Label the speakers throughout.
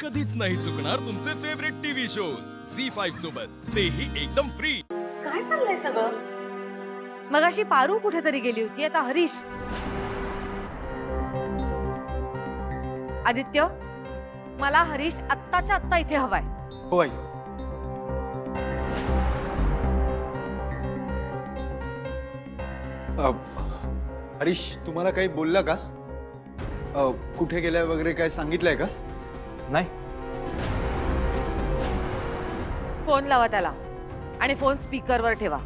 Speaker 1: कधीच नाही चुकणार तुमचे फेवरेट टीव्ही शोज झी5 सोबत, तेही एकदम फ्री.
Speaker 2: काय चाललंय सगळं? मगाशी पारू कुठेतरी गेली होती, आता हरीश. आदित्य, मला हरीश आत्ताच्या आत्ता इथे हवाय.
Speaker 3: हो आई. हरीश तुम्हाला काही बोलला का? कुठे गेलाय वगैरे काय सांगितलंय का?
Speaker 4: नाही.
Speaker 2: फोन लावा त्याला आणि फोन स्पीकरवर ठेवा.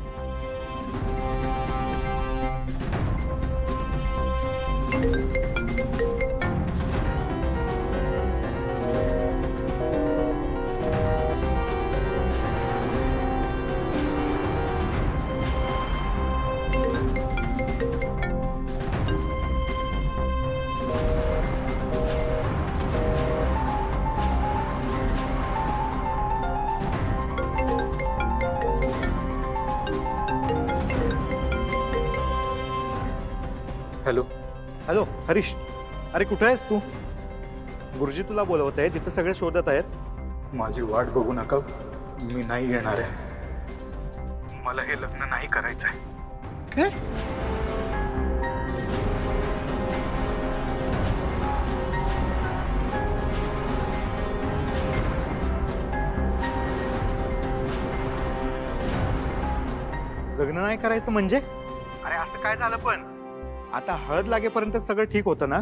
Speaker 4: हॅलो हॅलो हरीश, अरे कुठे आहेस तू? गुरुजी तुला बोलवत आहे, तिथे सगळे शोधत आहेत.
Speaker 5: माझी वाट बघू नका, मी नाही येणार आहे. मला हे लग्न नाही करायचं आहे.
Speaker 3: काय?
Speaker 4: लग्न नाही करायचं म्हणजे? अरे असं काय झालं? पण आता हळद लागेपर्यंत सगळं ठीक होतं ना,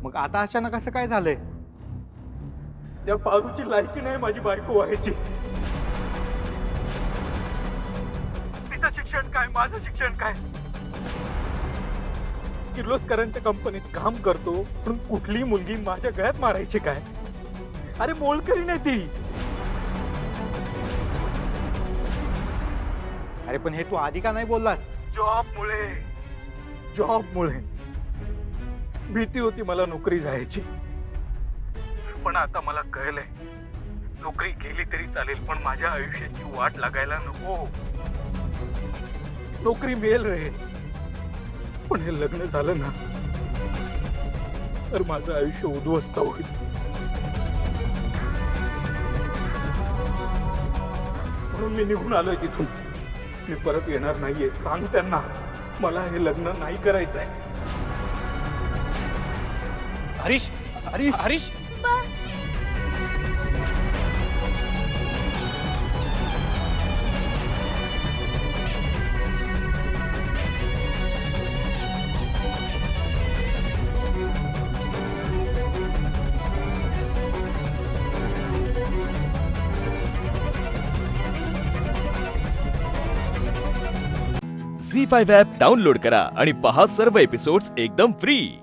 Speaker 4: मग आता अचानक असं काय झालंय?
Speaker 5: त्या पारूची लायकी नाही माझी बायको व्हायची. तिचं शिक्षण काय, माझं शिक्षण काय? किर्लोस्करांच्या कंपनीत काम करतो, पण कुठली मुलगी माझ्या गळ्यात मारायची काय? अरे मोलकरी नाही ती.
Speaker 4: अरे पण हे तू आधी का नाही बोललास?
Speaker 5: जॉबमुळे भीती होती मला नोकरी जायची. पण आता मला कळलंय, नोकरी गेली तरी चालेल, पण माझ्या आयुष्याची वाट लागायला नको. नोकरी मिळेल रे, पण हे लग्न झालं ना तर माझं आयुष्य उद्ध्वस्त होईल. म्हणून मी निघून आलोय तिथून. मी परत येणार नाहीये. सांग त्यांना, मला हे लग्न नाही करायचंय.
Speaker 3: हरीश हरीश हरीश
Speaker 1: झी5 ॲप डाउनलोड करा आणि पहा सर्व एपिसोड्स एकदम फ्री.